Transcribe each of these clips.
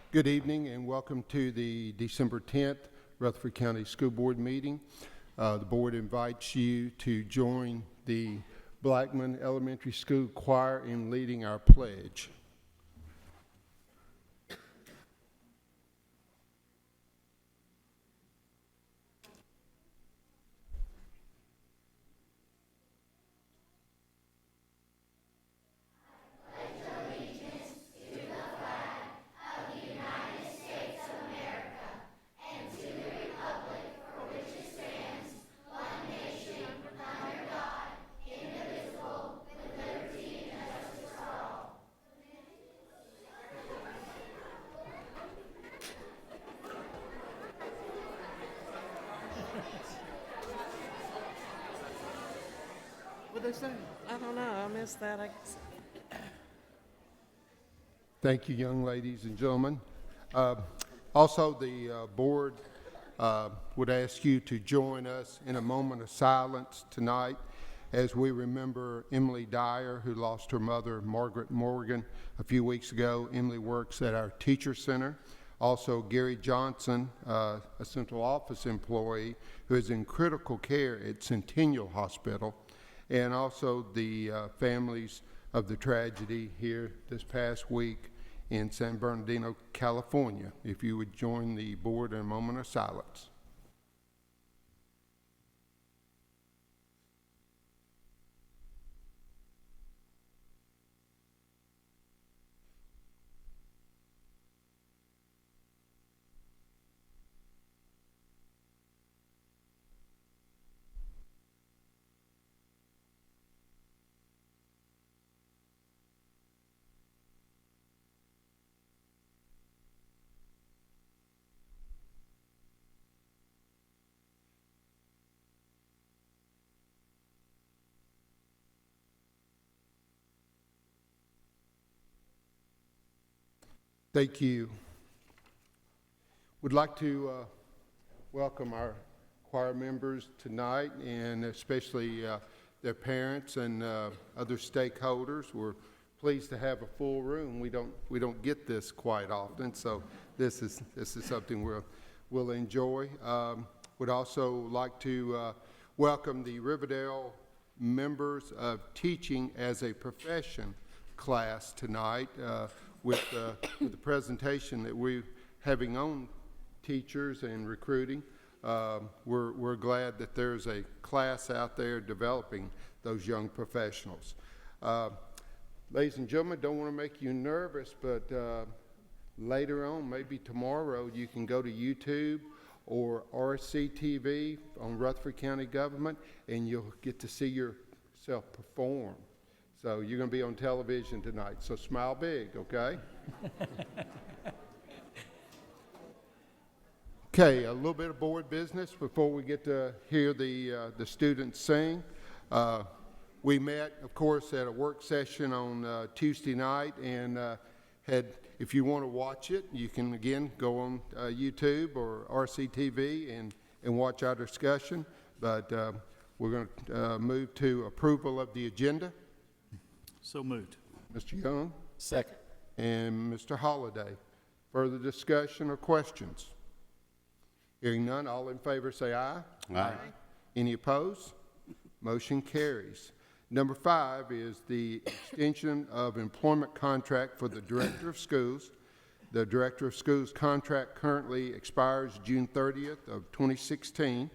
Good evening and welcome to the December 10th Rutherford County School Board meeting. The board invites you to join the Blackman Elementary School Choir in leading our pledge. What'd they say? I don't know. I missed that. I guess. Thank you, young ladies and gentlemen. Also, the board would ask you to join us in a moment of silence tonight as we remember Emily Dyer, who lost her mother, Margaret Morgan, a few weeks ago. Emily works at our teacher center. Also, Gary Johnson, a central office employee who is in critical care at Centennial Hospital, and also the families of the tragedy here this past week in San Bernardino, California. If you would join the board in a moment of silence. Thank you. Would like to welcome our choir members tonight, and especially their parents and other stakeholders. We're pleased to have a full room. We don't get this quite often, so this is something we'll enjoy. Would also like to welcome the Riverdale members of Teaching as a Profession class tonight. With the presentation that we're having on teachers and recruiting. We're glad that there's a class out there developing those young professionals. Ladies and gentlemen, don't want to make you nervous, but later on, maybe tomorrow, you can go to YouTube or RCTV on Rutherford County Government, and you'll get to see yourself perform. So you're going to be on television tonight, so smile big, okay? Okay, a little bit of board business before we get to hear the students sing. We met, of course, at a work session on Tuesday night, and if you want to watch it, you can, again, go on YouTube or RCTV and watch our discussion. But we're going to move to approval of the agenda. So moved. Mr. Young? Second. And Mr. Holliday. Further discussion or questions? Hearing none, all in favor say aye. Aye. Any opposed? Motion carries. Number 5 is the extension of employment contract for the Director of Schools. The Director of Schools contract currently expires June 30th of 2016.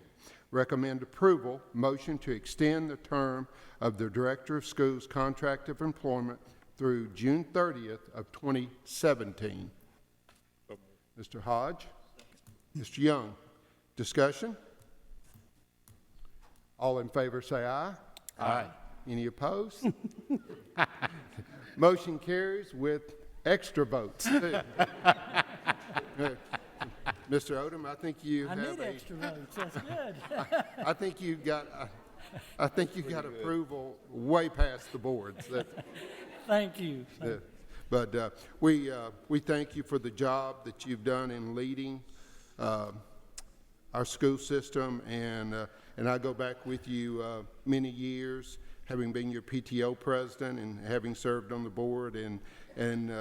Recommend approval. Motion to extend the term of the Director of Schools contract of employment through June 30th of 2017. Mr. Hodge? Mr. Young? Discussion? All in favor say aye. Aye. Any opposed? Motion carries with extra votes, too. Mr. Odom, I think you I have need extra votes. That's good. I think you got approval way past the boards. Thank you. But we thank you for the job that you've done in leading our school system, and I go back with you many years, having been your PTO president and having served on the board, and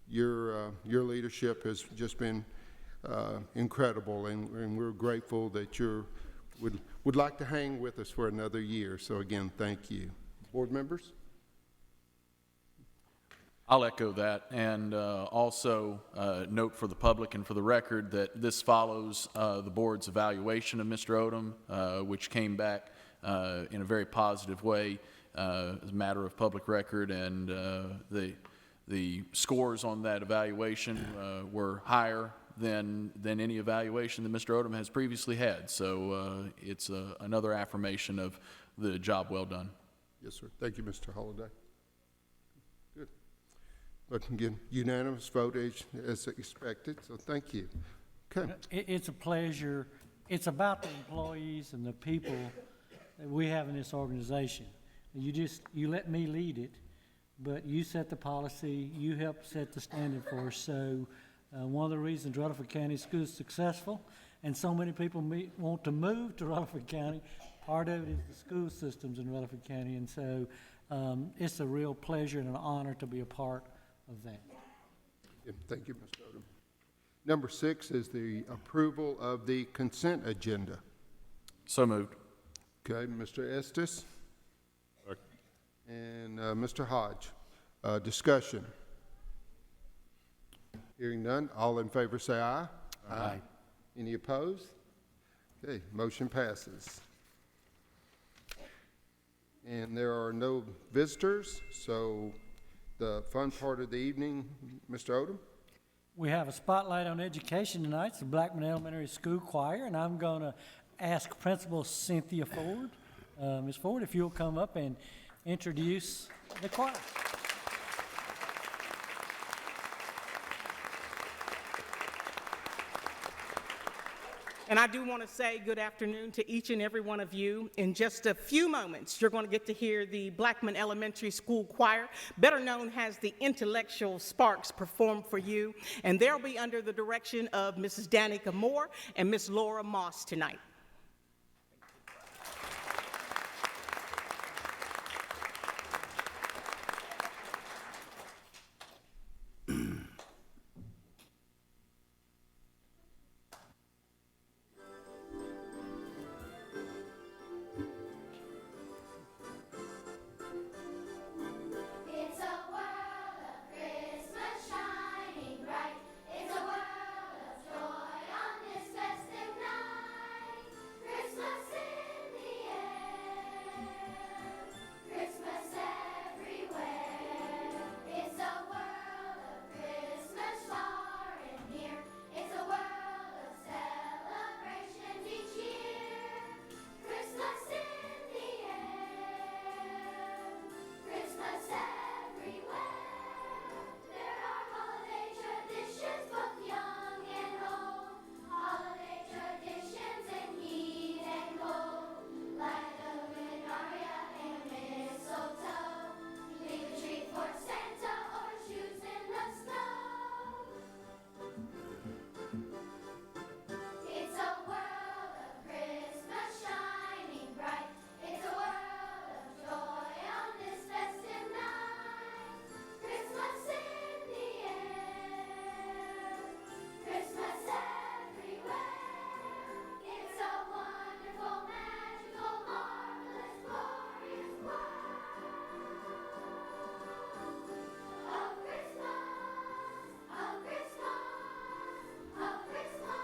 your leadership has just been incredible, and we're grateful that would like to hang with us for another year. So again, thank you. Board members? I'll echo that, and also note for the public and for the record that this follows the board's evaluation of Mr. Odom, which came back in a very positive way as a matter of public record, and the scores on that evaluation were higher than any evaluation that Mr. Odom has previously had. So it's another affirmation of the job well done. Yes, sir. Thank you, Mr. Holliday. Good. But again, unanimous vote as expected, so thank you. Okay. It's a pleasure. It's about the employees and the people that we have in this organization. You let me lead it, but you set the policy, you help set the standard for us. So one of the reasons Rutherford County School is successful and so many people want to move to Rutherford County, part of it is the school systems in Rutherford County. And so it's a real pleasure and an honor to be a part of that. Yeah, thank you, Mr. Odom. Number 6 is the approval of the consent agenda. So moved. Okay, Mr. Estes and Mr. Hodge. Discussion. Hearing none, all in favor say aye. Aye. Any opposed? Okay, motion passes. And there are no visitors, so the fun part of the evening, Mr. Odom? We have a spotlight on education tonight. It's the Blackman Elementary School Choir, and I'm going to ask Principal Cynthia Ford. Ms. Ford, if you'll come up and introduce the choir. And I do want to say good afternoon to each and every one of you. In just a few moments, you're going to get to hear the Blackman Elementary School Choir, better known as the Intellectual Sparks, perform for you. And they'll be under the direction of Mrs. Danica Moore and Miss Laura Moss tonight. It's a world of Christmas shining bright. It's a world of joy on this festive night. Christmas in the air, Christmas everywhere. It's a world of Christmas far and near. It's a world of celebrations each year. Christmas in the air, Christmas everywhere. There are holiday traditions, both young and old. Holiday traditions in heat and cold. Light a luminaria and mistletoe. Leave a treat for Santa or shoes in the snow. It's a world of Christmas shining bright. It's a world of joy on this festive night. Christmas in the air, Christmas everywhere. It's a wonderful, magical, marvelous, glorious world of Christmas, of Christmas, of Christmas.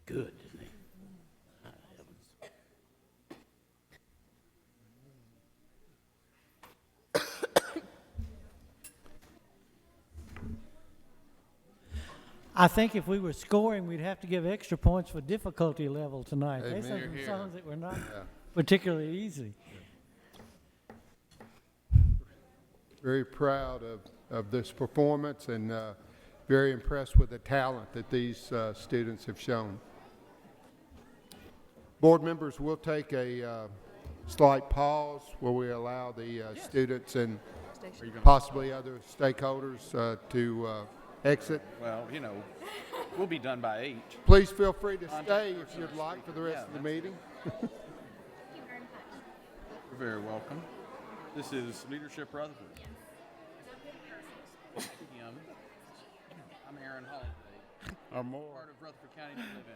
good, didn't he? My heavens. I think if we were scoring, we'd have to give extra points for difficulty level tonight. They Amen. said some Here, here. songs that were not particularly easy. Very proud of this performance and very impressed with the talent that these students have shown. Board members, we'll take a slight pause where we allow the students and possibly other stakeholders to exit. Well, you know, we'll be done by 8. Please feel free to stay if you'd like for the rest of the meeting. You're very welcome. This is Leadership Rutherford. Yum. I'm Aaron Holiday. Or more. Part of Rutherford County to live in.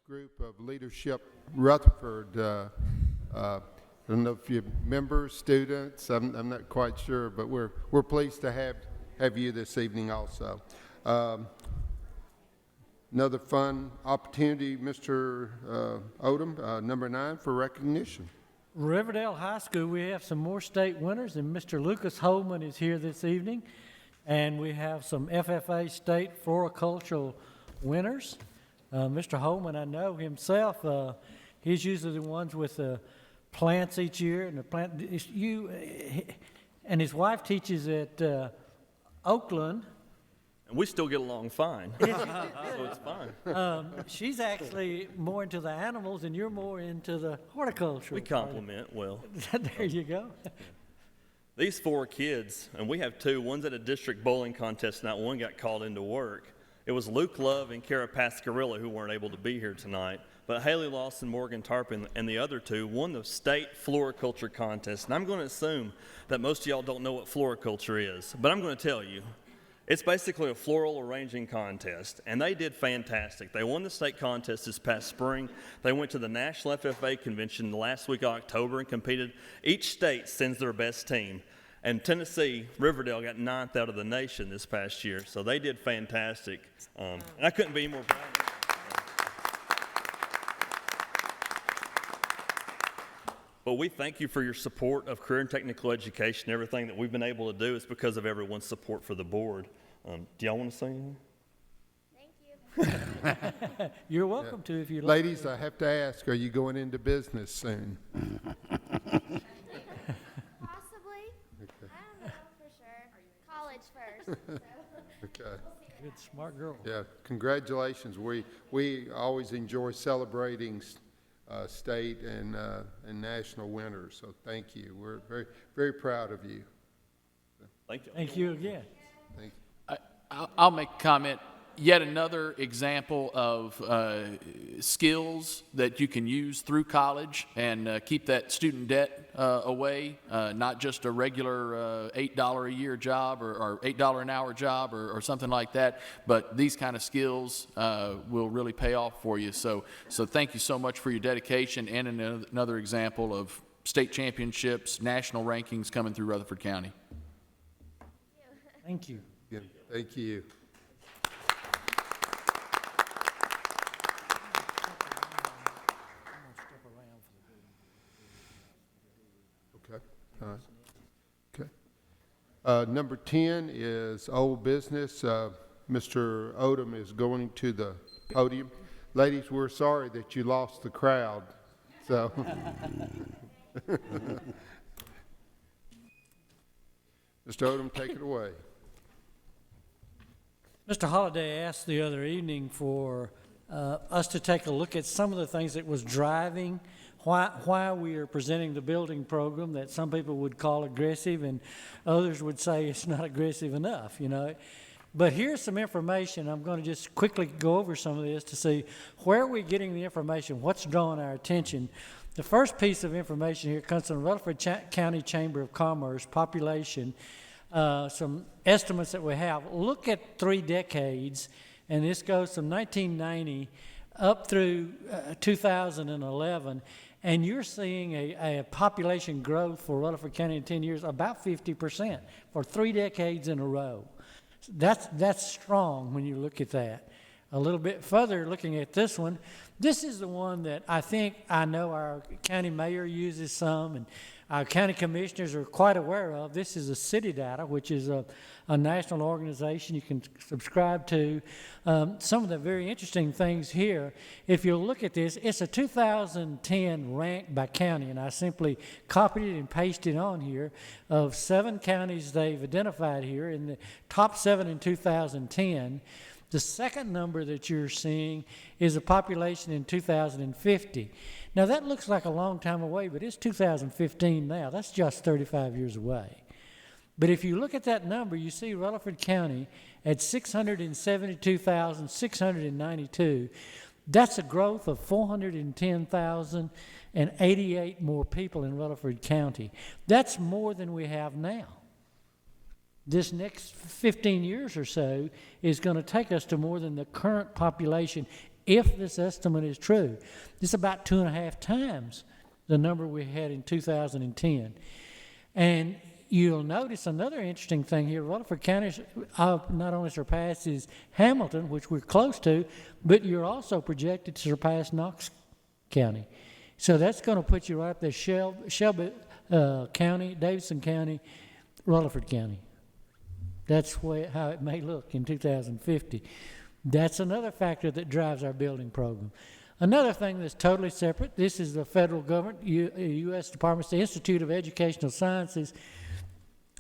Group of Leadership Rutherford. I don't know if you're members, students, I'm not quite sure, but we're pleased to have you this evening also. Another fun opportunity, Mr. Odom, number 9 for recognition. Riverdale High School, we have some more state winners, and Mr. Lucas Holman is here this evening. And we have some FFA state floricultural winners. Mr. Holman, I know himself, he's usually the ones with the plants each year, and the plant, and his wife teaches at Oakland, and we still get along fine. So it's fine. She's actually more into the animals, and you're more into the horticulture. We complement well. There you go. These 4 kids, and we have 2. One's at a district bowling contest tonight. One got called into work. It was Luke Love and Kara Pascarilla who weren't able to be here tonight. But Haley Lawson, Morgan Tarpon, and the other 2 won the state floriculture contest. And I'm going to assume that most of y'all don't know what floriculture is, but I'm going to tell you. It's basically a floral arranging contest, and they did fantastic. They won the state contest this past spring. They went to the National FFA convention the last week of October and competed. Each state sends their best team. And Tennessee, Riverdale, got 9th out of the nation this past year, so they did fantastic. And I couldn't be more proud of them. But we thank you for your support of career and technical education. Everything that we've been able to do is because of everyone's support for the board. Do y'all want to say anything? Thank you. You're welcome to if you like. Ladies, I have to ask, are you going into business soon? Possibly. I don't know for sure. College first. So. Okay. Good, smart girl. Yeah, congratulations. We always enjoy celebrating state and national winners, so thank you. We're very, very proud of you. Thank you. Thank you again. Thank you. I'll make a comment. Yet another example of skills that you can use through college and keep that student debt away, not just a regular $8 a year job or $8 an hour job or something like that, but these kind of skills will really pay off for you. So thank you so much for your dedication, and another example of state championships, national rankings coming through Rutherford County. Thank you. Yeah, thank you. Okay, all right. Okay. Number 10 is old business. Mr. Odom is going to the podium. Ladies, we're sorry that you lost the crowd, so. Mr. Odom, take it away. Mr. Holliday asked the other evening for us to take a look at some of the things that was driving why we are presenting the building program that some people would call aggressive and others would say it's not aggressive enough, you know. But here's some information. I'm going to just quickly go over some of this to see where are we getting the information, what's drawing our attention. The first piece of information here comes from Rutherford County Chamber of Commerce, population, some estimates that we have. Look at 3 decades, and this goes from 1990 up through 2011, and you're seeing a population growth for Rutherford County in 10 years about 50% for 3 decades in a row. That's strong when you look at that. A little bit further, looking at this one, this is the one that I know our county mayor uses some, and our county commissioners are quite aware of. This is a city data, which is a national organization you can subscribe to. Some of the very interesting things here, if you look at this, it's a 2010 rank by county, and I simply copied it and pasted it on here of 7 counties they've identified here in the top 7 in 2010. The second number that you're seeing is a population in 2050. Now, that looks like a long time away, but it's 2015 now. That's just 35 years away. But if you look at that number, you see Rutherford County at 672,692. That's a growth of 410,088 more people in Rutherford County. That's more than we have now. This next 15 years or so is going to take us to more than the current population if this estimate is true. It's about 2.5 times the number we had in 2010. And you'll notice another interesting thing here. Rutherford County not only surpasses Hamilton, which we're close to, but you're also projected to surpass Knox County. So that's going to put you right up there, Shelby County, Davidson County, Rutherford County. That's how it may look in 2050. That's another factor that drives our building program. Another thing that's totally separate, this is the federal government, U.S. Department of the Institute of Educational Sciences.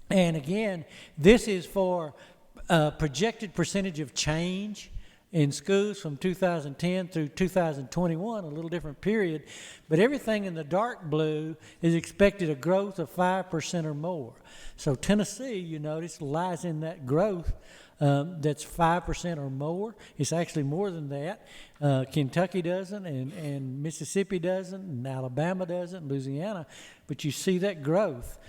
And again, this is for projected percentage of change in schools from 2010 through 2021, a little different period, but everything in the dark blue is expected a growth of 5% or more. So Tennessee, you notice, lies in that growth that's 5% or more. It's actually more than that. Kentucky doesn't, and Mississippi doesn't, and Alabama doesn't, and Louisiana, but you see that growth.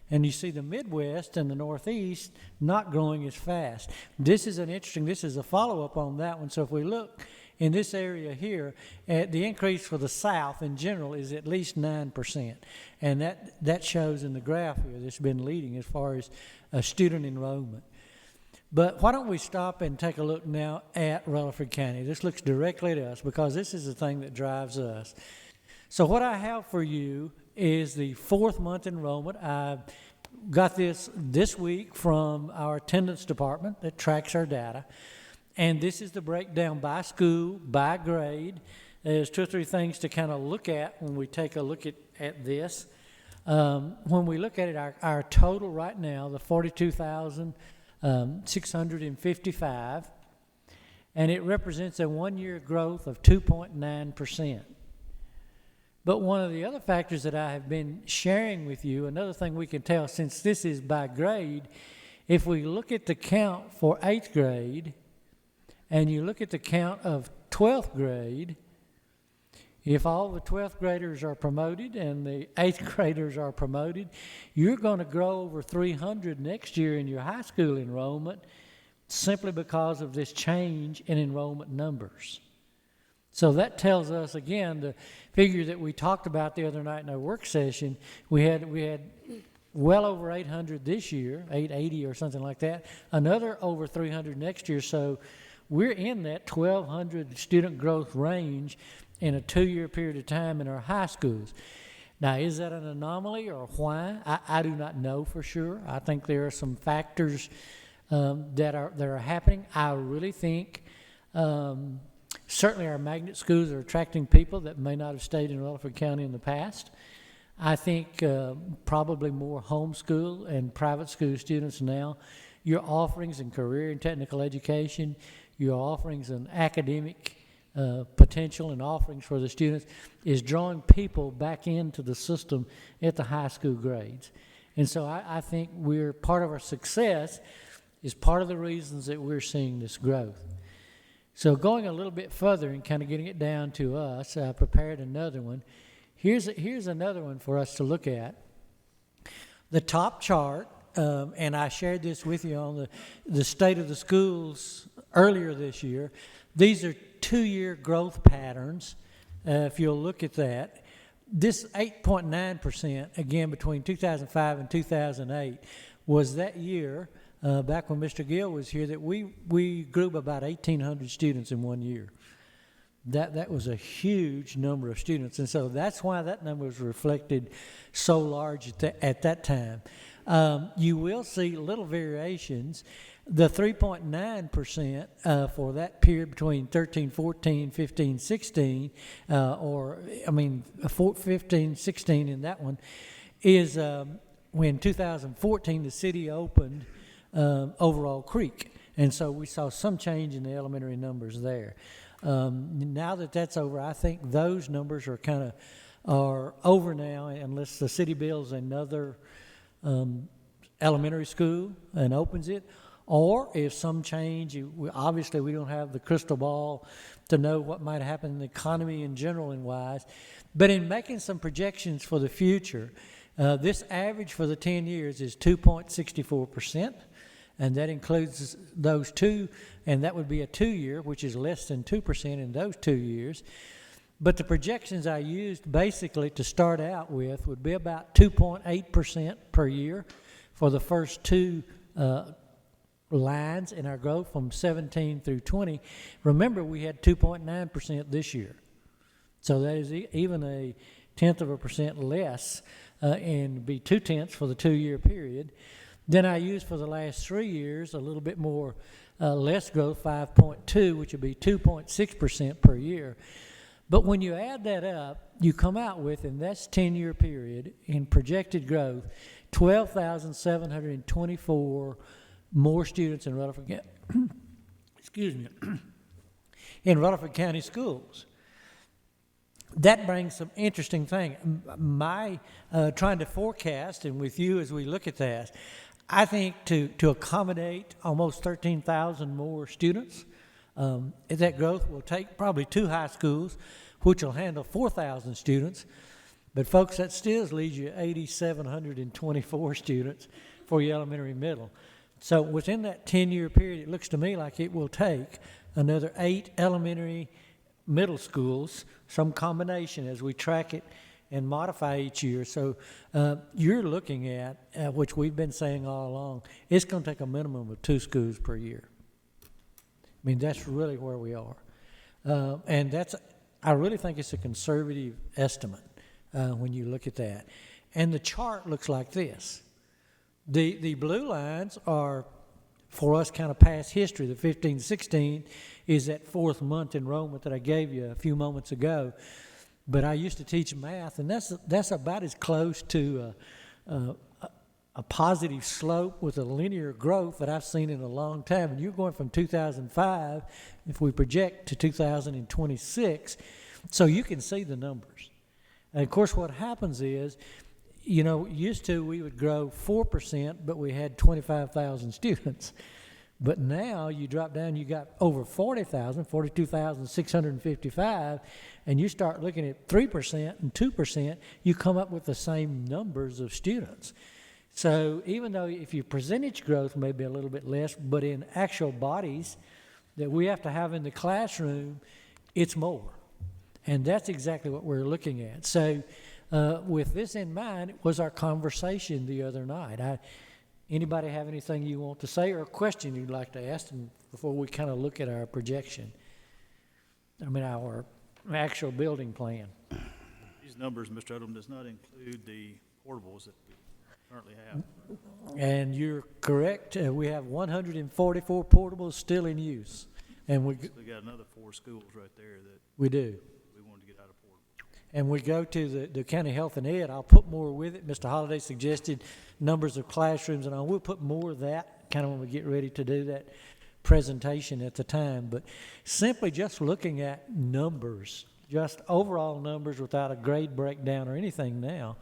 And you see the Midwest and the Northeast not growing as fast. This is a follow-up on that one. So if we look in this area here, the increase for the South in general is at least 9%. And that shows in the graph here that's been leading as far as student enrollment. But why don't we stop and take a look now at Rutherford County? This looks directly at us because this is the thing that drives us. So what I have for you is the 4th month enrollment. I got this week from our attendance department that tracks our data. And this is the breakdown by school, by grade. There's 2 or 3 things to kind of look at when we take a look at this. When we look at it, our total right now, the 42,655, and it represents a 1-year growth of 2.9%. But one of the other factors that I have been sharing with you, another thing we can tell, since this is by grade, if we look at the count for 8th grade, and you look at the count of 12th grade, if all the 12th graders are promoted and the 8th graders are promoted, you're going to grow over 300 next year in your high school enrollment simply because of this change in enrollment numbers. So that tells us, again, the figure that we talked about the other night in our work session, we had well over 800 this year, 880 or something like that, another over 300 next year. So we're in that 1,200 student growth range in a 2-year period of time in our high schools. Now, is that an anomaly or why? I do not know for sure. I think there are some factors that are happening. I really think certainly our magnet schools are attracting people that may not have stayed in Rutherford County in the past. I think probably more homeschool and private school students now. Your offerings in career and technical education, your offerings in academic potential and offerings for the students is drawing people back into the system at the high school grades. And so I think we're part of our success is part of the reasons that we're seeing this growth. So going a little bit further and kind of getting it down to us, I prepared another one. Here's another one for us to look at. The top chart, and I shared this with you on the state of the schools earlier this year. These are 2-year growth patterns, if you'll look at that. This 8.9%, again, between 2005 and 2008, was that year back when Mr. Gill was here, that we grew by about 1,800 students in 1 year. That was a huge number of students, and so that's why that number was reflected so large at that time. You will see little variations. The 3.9% for that period between 13, 14, 15, 16, 15, 16 in that one, is when 2014 the city opened Overall Creek. And so we saw some change in the elementary numbers there. Now that that's over, I think those numbers are over now, unless the city builds another elementary school and opens it, or if some change. Obviously we don't have the crystal ball to know what might happen in the economy in general and wise, but in making some projections for the future, this average for the 10 years is 2.64%. And that includes those two, and that would be a 2-year, which is less than 2% in those 2 years. But the projections I used basically to start out with would be about 2.8% per year for the first 2 lines in our growth from 17 through 20. Remember, we had 2.9% this year. So that is even a 0.1% less, and be 0.2 for the 2-year period. Then I used for the last 3 years a little bit more, less growth, 5.2, which would be 2.6% per year. But when you add that up, you come out with, in that's 10-year period, in projected growth, 12,724 more students in Rutherford County, excuse me, in Rutherford County schools. That brings some interesting things. My trying to forecast, and with you as we look at that, I think to accommodate almost 13,000 more students, that growth will take probably 2 high schools, which will handle 4,000 students. But folks, that still leaves you 8,724 students for your elementary middle. So within that 10-year period, it looks to me like it will take another 8 elementary middle schools, some combination as we track it and modify each year. So you're looking at, which we've been saying all along, it's going to take a minimum of 2 schools per year. I mean, that's really where we are. And I really think it's a conservative estimate when you look at that. And the chart looks like this. The blue lines are, for us, kind of past history. The 15-16 is that 4th month enrollment that I gave you a few moments ago. But I used to teach math, and that's about as close to a positive slope with a linear growth that I've seen in a long time. And you're going from 2005, if we project, to 2026, so you can see the numbers. And of course, what happens is, you know, used to we would grow 4%, but we had 25,000 students. But now you drop down, you got over 40,000, 42,655, and you start looking at 3% and 2%, you come up with the same numbers of students. So even though if your percentage growth may be a little bit less, but in actual bodies that we have to have in the classroom, it's more. And that's exactly what we're looking at. So with this in mind, it was our conversation the other night. Anybody have anything you want to say or a question you'd like to ask them before we kind of look at our projection? I mean, our actual building plan. These numbers, Mr. Odom, does not include the portables that we currently have. And you're correct. We have 144 portables still in use. And we got another 4 schools right there that we do. we wanted to get out of portable. And we go to the county health and ed. I'll put more with it. Mr. Holliday suggested numbers of classrooms and all. We'll put more of that kind of when we get ready to do that presentation at the time. But simply just looking at numbers, just overall numbers without a grade breakdown or anything now,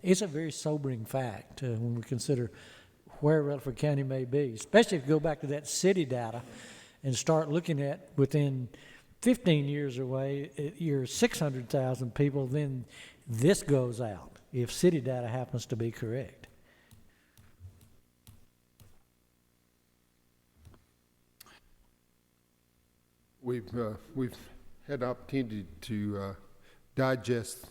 it's a very sobering fact when we consider where Rutherford County may be, especially if you go back to that city data and start looking at within 15 years away, you're 600,000 people, then this goes out if city data happens to be correct. We've had an opportunity to digest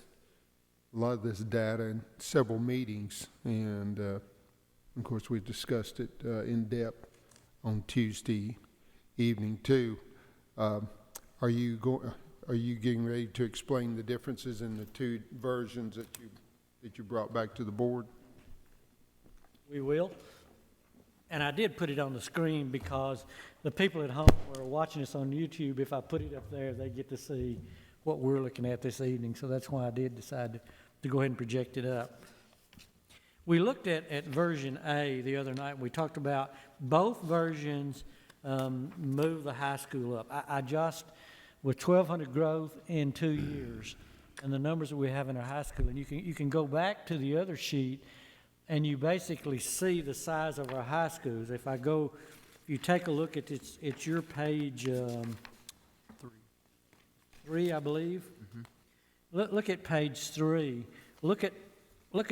a lot of this data in several meetings, and of course we discussed it in depth on Tuesday evening too. Are you getting ready to explain the differences in the 2 versions that you brought back to the board? We will. And I did put it on the screen because the people at home who are watching us on YouTube, if I put it up there, they get to see what we're looking at this evening. So that's why I did decide to go ahead and project it up. We looked at version A the other night. We talked about both versions move the high school up. I just, with 1,200 growth in 2 years, and the numbers that we have in our high school, and you can go back to the other sheet, and you basically see the size of our high schools. If you take a look at it's your page 3, I believe. Mm-hmm. Look at page 3. Look at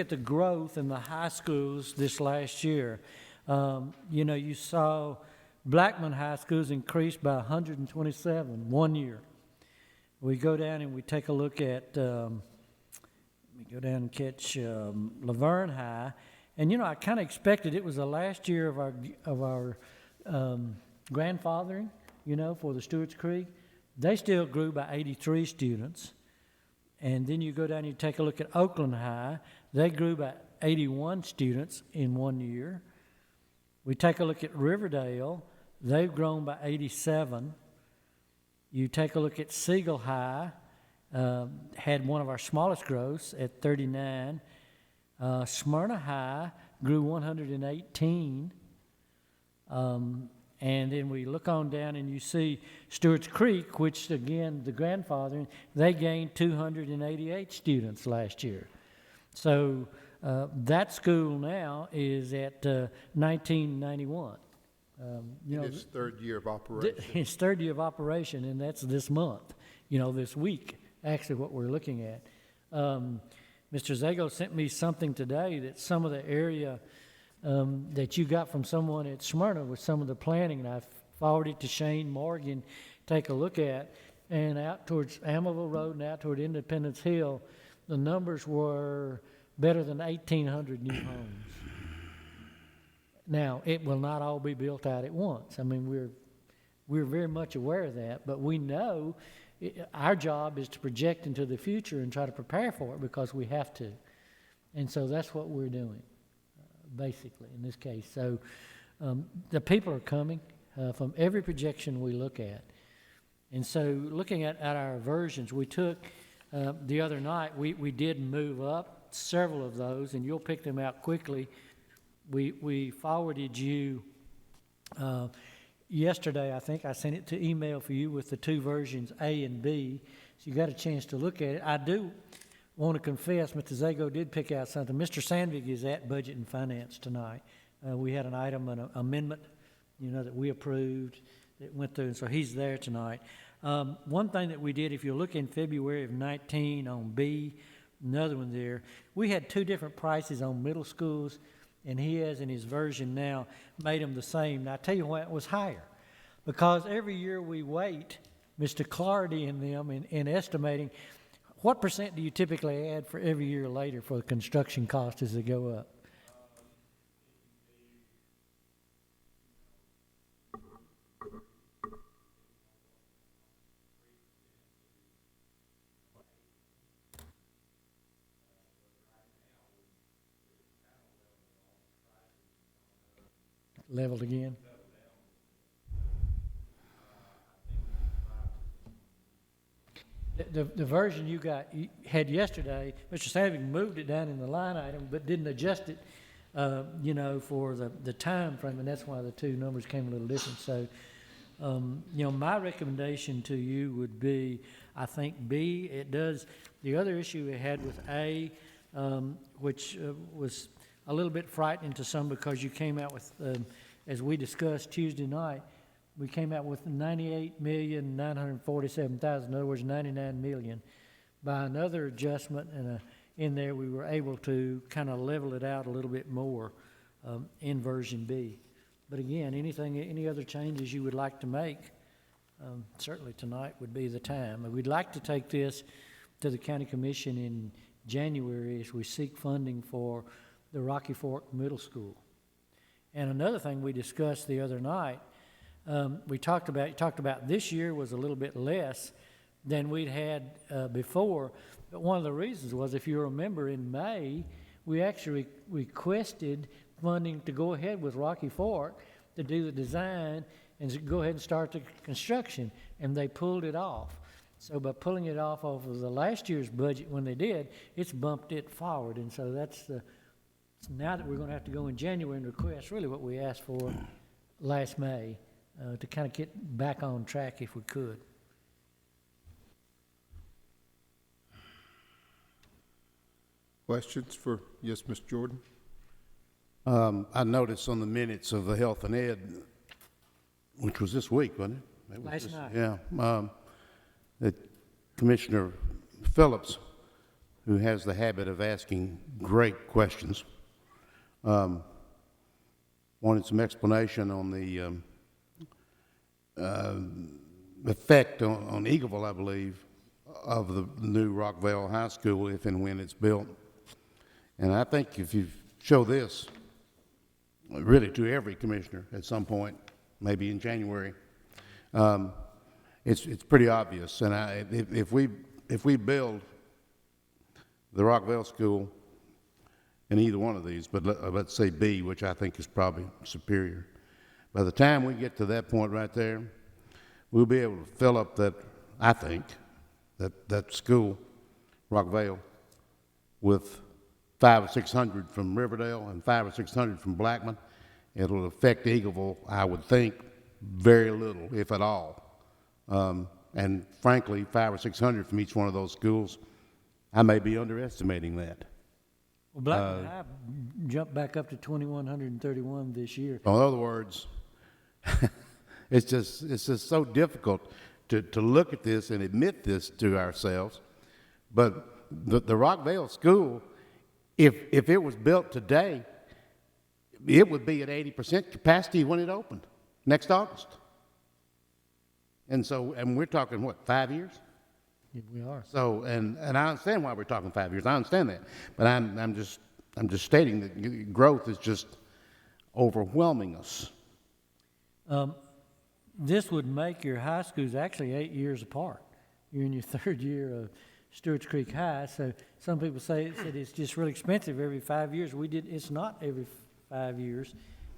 the growth in the high schools this last year. You saw Blackman High Schools increased by 127 1 year. We go down and we take a look at, let me go down and catch Laverne High. And, I kind of expected it was the last year of our grandfathering, for the Stewart's Creek. They still grew by 83 students. And then you go down and you take a look at Oakland High. They grew by 81 students in 1 year. We take a look at Riverdale. They've grown by 87. You take a look at Siegel High, had one of our smallest growths at 39. Smyrna High grew 118. And then we look on down and you see Stewart's Creek, which again, the grandfather, they gained 288 students last year. So that school now is at 1991. You know, Its third year of operation. its third year of operation, and that's this month, this week, actually what we're looking at. Mr. Zago sent me something today that some of the area that you got from someone at Smyrna with some of the planning, and I forwarded it to Shane Morgan, take a look at, and out towards Amoville Road and out toward Independence Hill, the numbers were better than 1,800 new homes. Now, it will not all be built out at once. I mean, we're very much aware of that, but we know our job is to project into the future and try to prepare for it because we have to. And so that's what we're doing, basically, in this case. So the people are coming from every projection we look at. And so looking at our versions, we took the other night, we did move up several of those, and you'll pick them out quickly. We forwarded you yesterday, I think. I sent it to email for you with the two versions, A and B, so you got a chance to look at it. I do want to confess, Mr. Zago did pick out something. Mr. Sandvig is at Budget and Finance tonight. We had an item, an amendment, that we approved that went through, and so he's there tonight. One thing that we did, if you look in February of 19 on B, another one there, we had two different prices on middle schools, and he has in his version now made them the same. Now, I tell you why it was higher. Because every year we wait, Mr. Clardy and them, in estimating, what percent do you typically add for every year later for the construction cost as they go up? Leveled again? The version you had yesterday, Mr. Savage moved it down in the line item, but didn't adjust it, for the time frame, and that's why the two numbers came a little different. So, my recommendation to you would be, I think B. It does. The other issue we had with A, which was a little bit frightening to some because you came out with, as we discussed Tuesday night, we came out with 98,947,000. In other words, 99 million. By another adjustment in there, we were able to kind of level it out a little bit more in version B. But again, any other changes you would like to make, certainly tonight would be the time. And we'd like to take this to the County Commission in January as we seek funding for the Rocky Fork Middle School. And another thing we discussed the other night, we talked about this year was a little bit less than we'd had before. But one of the reasons was, if you remember, in May, we actually requested funding to go ahead with Rocky Fork to do the design and to go ahead and start the construction, and they pulled it off. So by pulling it off of the last year's budget when they did, it's bumped it forward. And so that's now that we're going to have to go in January and request really what we asked for last May to kind of get back on track if we could. Questions for, yes, Ms. Jordan? I noticed on the minutes of the Health and Ed, which was this week, wasn't it? Last night. Yeah. That Commissioner Phillips, who has the habit of asking great questions, wanted some explanation on the effect on Eagleville, I believe, of the new Rockvale High School if and when it's built. And I think if you show this really to every commissioner at some point, maybe in January, it's pretty obvious. And if we build the Rockvale School in either one of these, but let's say B, which I think is probably superior, by the time we get to that point right there, we'll be able to fill up that, I think, that school, Rockvale, with 500 or 600 from Riverdale and 500 or 600 from Blackman, It'll affect Eagleville, I would think, very little, if at all. And frankly, 500 or 600 from each one of those schools, I may be underestimating that. Well, Blackman High jumped back up to 2,131 this year. In other words, it's just so difficult to look at this and admit this to ourselves. But the Rockvale School, if it was built today, it would be at 80% capacity when it opened next August. And we're talking, what, 5 years? Yeah, we are. So, and I understand why we're talking 5 years. I understand that. But I'm just stating that growth is just overwhelming us. This would make your high schools actually 8 years apart. You're in your third year of Stewart's Creek High, so some people say it's just really expensive every 5 years. It's not every 5 years.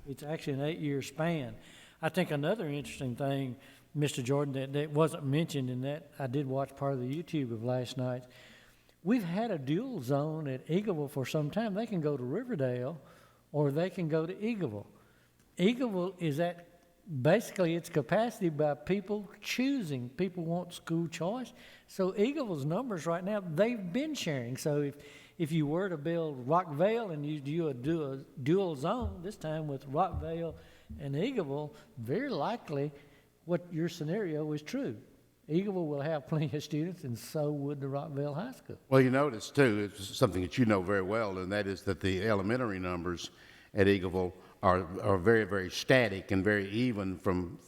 It's actually an 8-year span. I think another interesting thing, Mr. Jordan, that wasn't mentioned in that, I did watch part of the YouTube of last night. We've had a dual zone at Eagleville for some time. They can go to Riverdale or they can go to Eagleville. Eagleville is at basically its capacity by people choosing. People want school choice. So Eagleville's numbers right now, they've been sharing. So if you were to build Rockvale and you do a dual zone, this time with Rockvale and Eagleville, very likely what your scenario is true. Eagleville will have plenty of students, and so would the Rockvale High School. Well, you notice, too, it's something that you know very well, and that is that the elementary numbers at Eagleville are very, very static and very even from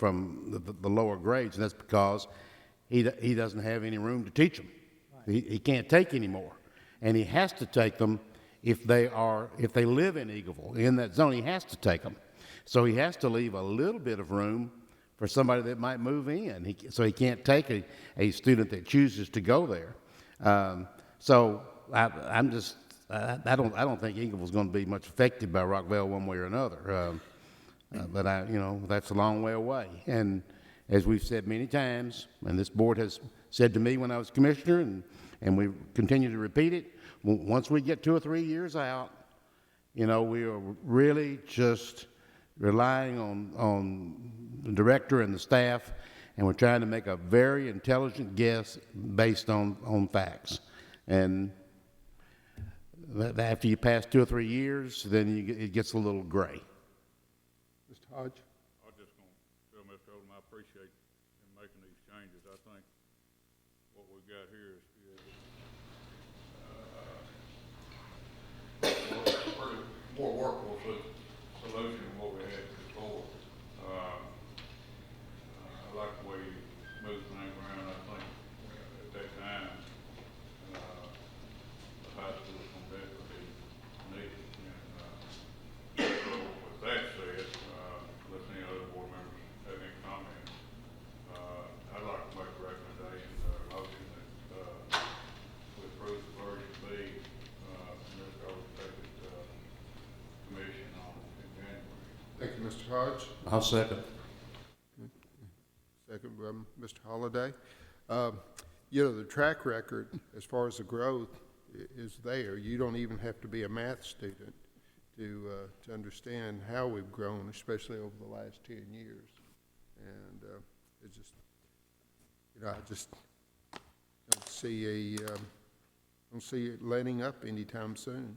the lower grades, and that's because he doesn't have any room to teach them. Right. He can't take any more, and he has to take them if they live in Eagleville, in that zone. He has to take them, so he has to leave a little bit of room for somebody that might move in. So he can't take a student that chooses to go there. So I don't think Eagleville's going to be much affected by Rockvale one way or another. But that's a long way away. And as we've said many times, and this board has said to me when I was commissioner, and we continue to repeat it, once we get 2 or 3 years out, we are really just relying on the director and the staff, and we're trying to make a very intelligent guess based on facts. And after you pass 2 or 3 years, then it gets a little gray. Mr. Hodge? I was just going to tell Mr. Odom I appreciate him making these changes. I think what we've got here is pretty more workable solution than what we had before. I like the way you moved things around. I think at that time the high school was going to definitely be needed. And so with that said, unless any other board members have any comments, I'd like to make a recommendation, motion that we approve the version B, Mr. Odom take it commission on in January. Thank you, Mr. Hodge. I'll second. Second by Mr. Holliday. The track record as far as the growth is there. You don't even have to be a math student to understand how we've grown, especially over the last 10 years. And it's just, I just don't see it letting up anytime soon.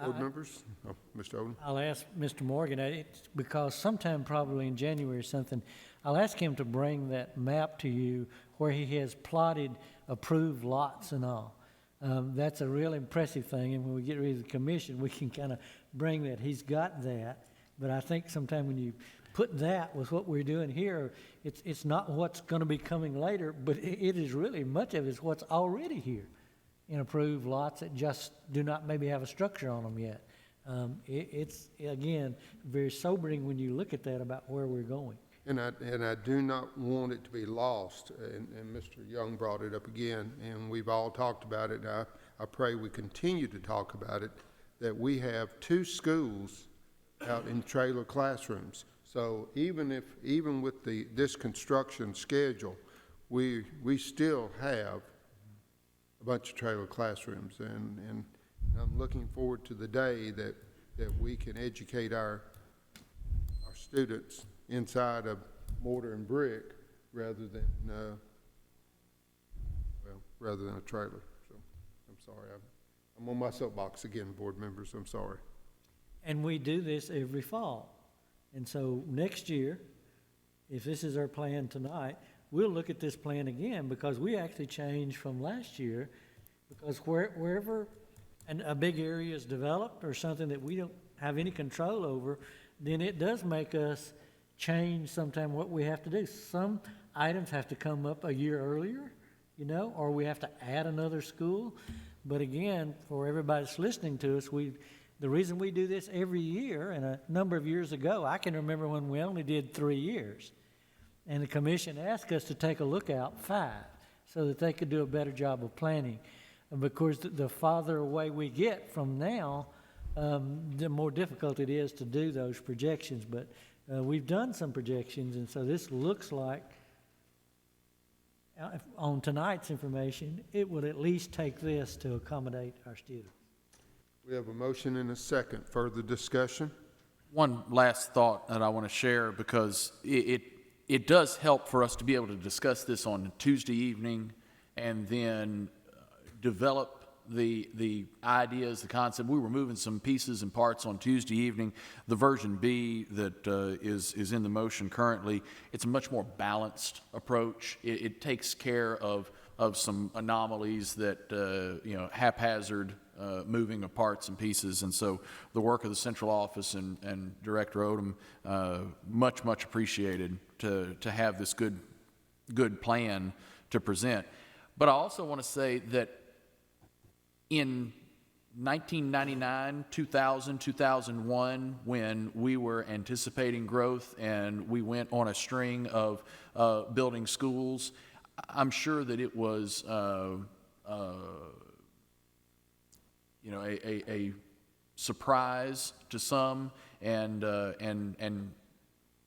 Board members? Oh, Mr. Odom? I'll ask Mr. Morgan, it's because sometime probably in January or something, I'll ask him to bring that map to you where he has plotted approved lots and all. That's a real impressive thing, and when we get rid of the commission, we can kind of bring that. He's got that, but I think sometime when you put that with what we're doing here, it's not what's going to be coming later, but it is really much of it is what's already here in approved lots that just do not maybe have a structure on them yet. It's, again, very sobering when you look at that about where we're going. And I do not want it to be lost, and Mr. Young brought it up again, and we've all talked about it, and I pray we continue to talk about it, that we have 2 schools out in trailer classrooms. So even with this construction schedule, we still have a bunch of trailer classrooms, and I'm looking forward to the day that that we can educate our students inside of mortar and brick rather than, rather than a trailer. So, I'm sorry, I'm on my soapbox again, board members, I'm sorry. And we do this every fall. And so next year, if this is our plan tonight, we'll look at this plan again because we actually changed from last year. Because wherever a big area is developed or something that we don't have any control over, then it does make us change sometime what we have to do. Some items have to come up a year earlier, you know, or we have to add another school. But again, for everybody that's listening to us, the reason we do this every year, and a number of years ago, I can remember when we only did 3 years. And the commission asked us to take a look out 5 so that they could do a better job of planning. And because the farther away we get from now, the more difficult it is to do those projections. But we've done some projections, and so this looks like, on tonight's information, it will at least take this to accommodate our students. We have a motion and a second. Further discussion? One last thought that I want to share, because it does help for us to be able to discuss this on Tuesday evening and then develop the ideas, the concept. We were moving some pieces and parts on Tuesday evening. The version B that is in the motion currently, it's a much more balanced approach. It takes care of some anomalies that, haphazard moving of parts and pieces. And so the work of the central office and Director Odom, much appreciated to have this good plan to present. But I also want to say that in 1999, 2000, 2001, when we were anticipating growth and we went on a string of building schools, I'm sure that it was a surprise to some and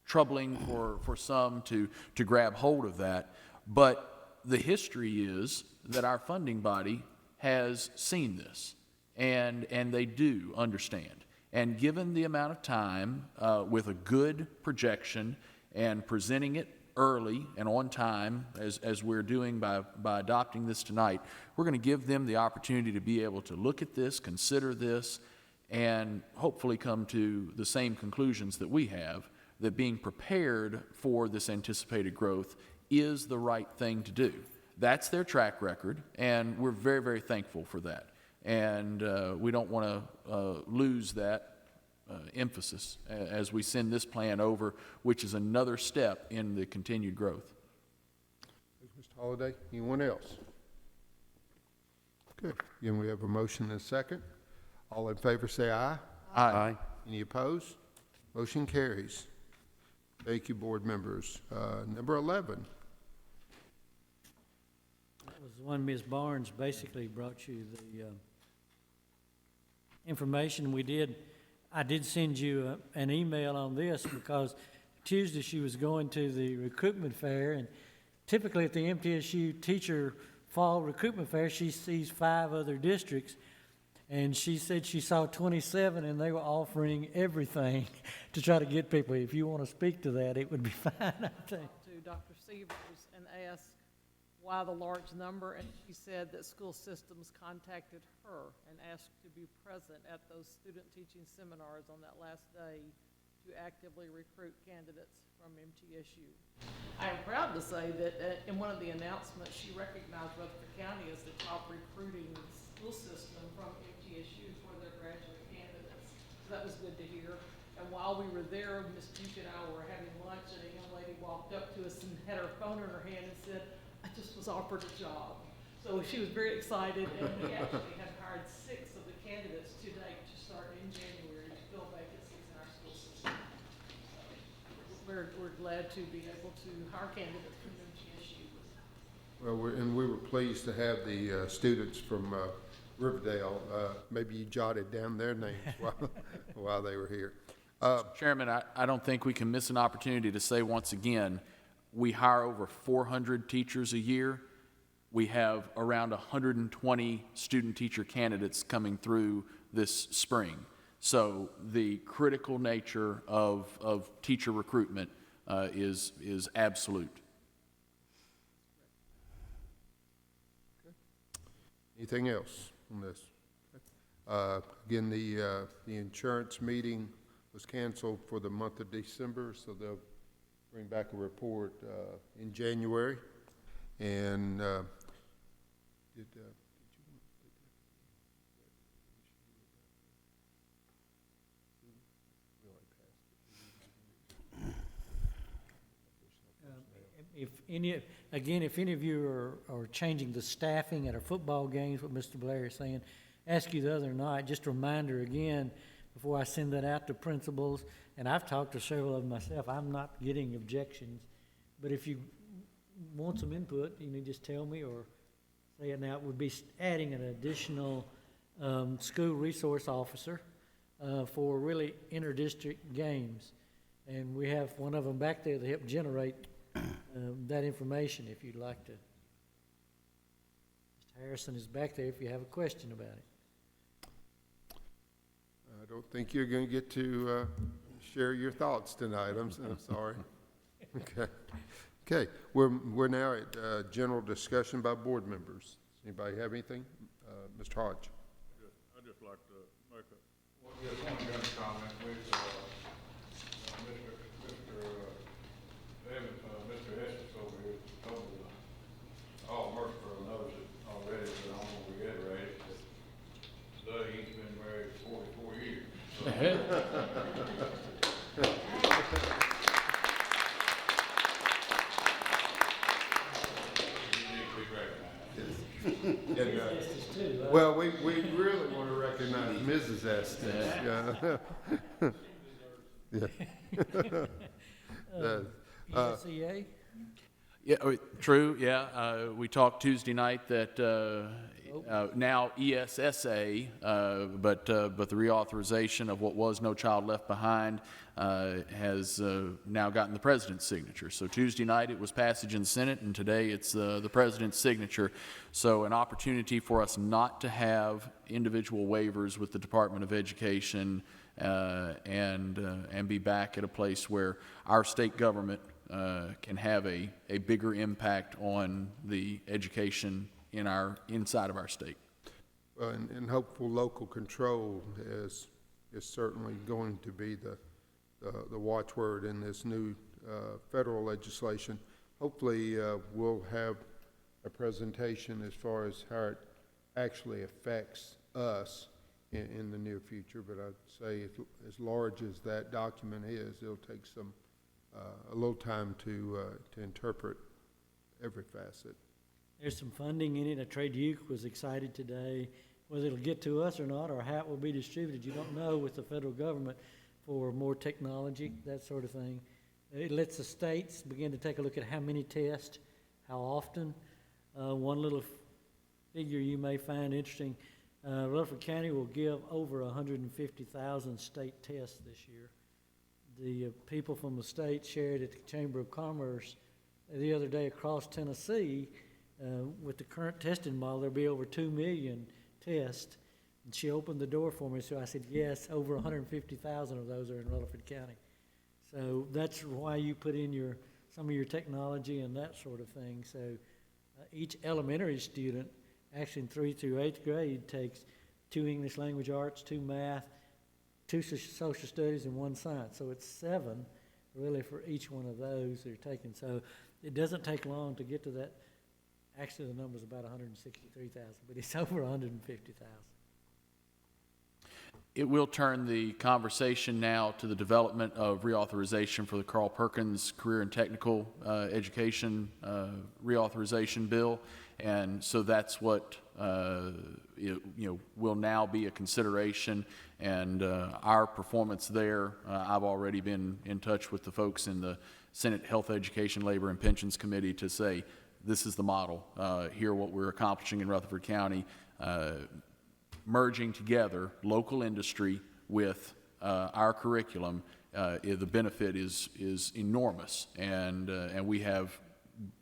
troubling for some to grab hold of that. But the history is that our funding body has seen this, and they do understand. And given the amount of time with a good projection and presenting it early and on time, as we're doing by adopting this tonight, we're going to give them the opportunity to be able to look at this, consider this, and hopefully come to the same conclusions that we have, that being prepared for this anticipated growth is the right thing to do. That's their track record, and we're very thankful for that. And we don't want to lose that emphasis as we send this plan over, which is another step in the continued growth. Mr. Holliday, anyone else? Good. Again, we have a motion and a second. All in favor say aye. Aye. Any opposed? Motion carries. Thank you, board members. Number 11. That was the one Ms. Barnes basically brought you the information we did. I did send you an email on this because Tuesday she was going to the recruitment fair, and typically at the MTSU teacher fall recruitment fair, she sees 5 other districts, and she said she saw 27 and they were offering everything to try to get people. If you want to speak to that, it would be fine, I think. To Dr. Severs and asked why the large number, and she said that school systems contacted her and asked to be present at those student teaching seminars on that last day to actively recruit candidates from MTSU. I am proud to say that in one of the announcements, she recognized Rutherford County as the top recruiting school system from MTSU for their graduate candidates. So that was good to hear. And while we were there, Ms. Duke and I were having lunch, and a young lady walked up to us and had her phone in her hand and said, "I just was offered a job." So she was very excited, and we actually have hired 6 of the candidates to date to start in January to fill vacancies in our school system. So we're glad to be able to hire candidates from MTSU. Well, we were pleased to have the students from Riverdale. Maybe you jotted down their names while they were here. Chairman, I don't think we can miss an opportunity to say once again, we hire over 400 teachers a year. We have around 120 student teacher candidates coming through this spring. So the critical nature of teacher recruitment is absolute. Anything else on this? Again, the insurance meeting was canceled for the month of December, so they'll bring back a report in January. And If any, again, if any of you are changing the staffing at our football games, what Mr. Blair is saying, asked you the other night, just a reminder again, before I send that out to principals, and I've talked to several of them myself, I'm not getting objections, but if you want some input, you need to just tell me or say it now. It would be adding an additional school resource officer for really inter-district games. And we have one of them back there to help generate that information if you'd like to. Mr. Harrison is back there if you have a question about it. I don't think you're going to get to share your thoughts tonight. I'm sorry. Okay. We're now at general discussion by board members. Anybody have anything? Mr. Hodge. I'd just like to make one comment with Mr. Estes over here told me all Murfreesboro knows it already, but I'm gonna reiterate it that Doug, he's been married 44 years. So he needs to be recognized. Well, we really want to recognize Mrs. Estes. ESEA? Yeah, true, yeah. We talked Tuesday night that now ESSA, but the reauthorization of what was No Child Left Behind has now gotten the president's signature. So Tuesday night it was passage in the Senate, and today it's the president's signature. So an opportunity for us not to have individual waivers with the Department of Education and be back at a place where our state government can have a bigger impact on the education inside of our state. And hopeful local control is certainly going to be the watchword in this new federal legislation. Hopefully, we'll have a presentation as far as how it actually affects us in the near future, but I'd say as large as that document is, it'll take a little time to interpret every facet. There's some funding in it. Trade Duke was excited today. Whether it'll get to us or not, or how it will be distributed, you don't know with the federal government for more technology, that sort of thing. It lets the states begin to take a look at how many tests, how often. One little figure you may find interesting, Rutherford County will give over 150,000 state tests this year. The people from the state shared at the Chamber of Commerce the other day across Tennessee. With the current testing model, there'll be over 2 million tests. And she opened the door for me, so I said, yes, over 150,000 of those are in Rutherford County. So that's why you put in some of your technology and that sort of thing. So each elementary student, actually in 3 through 8th grade, takes 2 English language arts, 2 math, 2 social studies, and 1 science. So it's 7 really for each one of those they're taking. So it doesn't take long to get to that. Actually, the number's about 163,000, but it's over 150,000. It will turn the conversation now to the development of reauthorization for the Carl Perkins Career and Technical Education reauthorization bill, and so that's what will now be a consideration. And our performance there, I've already been in touch with the folks in the Senate Health, Education, Labor, and Pensions Committee to say this is the model. Here, what we're accomplishing in Rutherford County. Merging together local industry with our curriculum, the benefit is enormous, and we have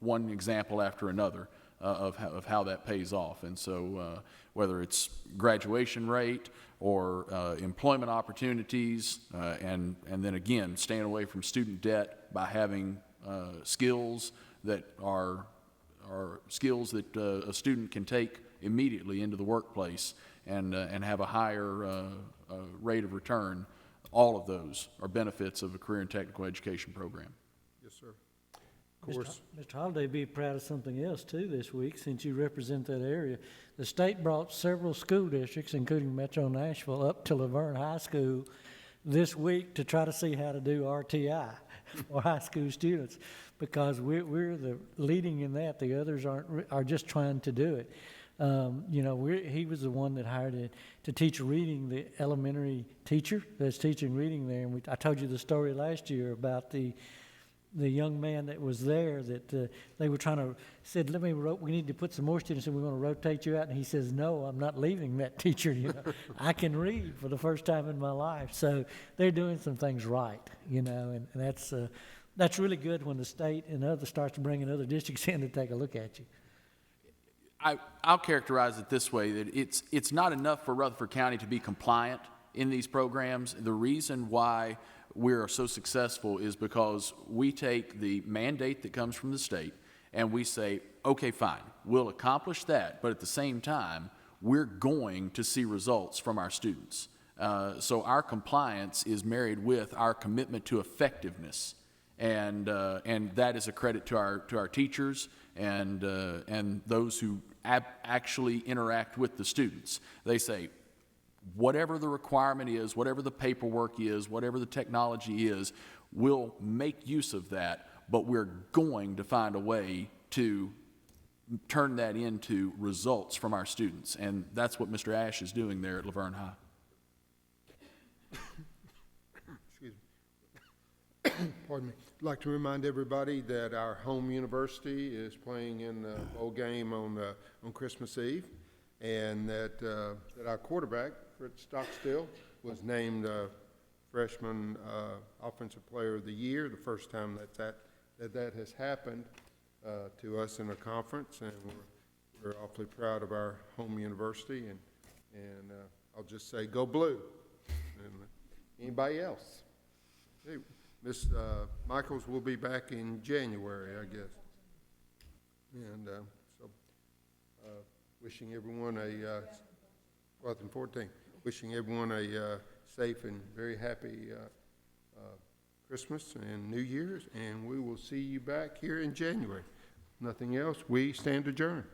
one example after another of how that pays off. And so whether it's graduation rate or employment opportunities, and then again, staying away from student debt by having skills that are skills that a student can take immediately into the workplace and have a higher rate of return. All of those are benefits of a career and technical education program. Yes, sir. Of course. Mr. Holliday be proud of something else too this week, since you represent that area. The state brought several school districts, including Metro Nashville, up to Laverne High School this week to try to see how to do RTI for high school students, because we're the leading in that. The others are just trying to do it. You know, he was the one that hired it to teach reading, the elementary teacher that's teaching reading there. And I told you the story last year about the young man that was there that they were trying to, said, we need to put some more students in, we're going to rotate you out. And he says, no, I'm not leaving that teacher. You know, I can read for the first time in my life. So they're doing some things right, you know, and that's really good when the state and others starts bringing other districts in to take a look at you. I'll characterize it this way, that it's not enough for Rutherford County to be compliant in these programs. The reason why we're so successful is because we take the mandate that comes from the state and we say, okay, fine, we'll accomplish that, but at the same time, we're going to see results from our students. So our compliance is married with our commitment to effectiveness. And that is a credit to our teachers and those who actually interact with the students. They say, whatever the requirement is, whatever the paperwork is, whatever the technology is, we'll make use of that, but we're going to find a way to turn that into results from our students. And that's what Mr. Ash is doing there at Laverne High. Excuse me. Pardon me. I'd like to remind everybody that our home university is playing in the bowl game on Christmas Eve, and that our quarterback, Fritz Stockstill, was named freshman offensive player of the year, the first time that has happened to us in a conference, and we're awfully proud of our home university, and I'll just say, go blue. And anybody else? Hey, Ms. Michaels will be back in January, I guess. And so wishing everyone a 12th and 14th. Wishing everyone a safe and very happy Christmas and New Year's, and we will see you back here in January. Nothing else, we stand adjourned.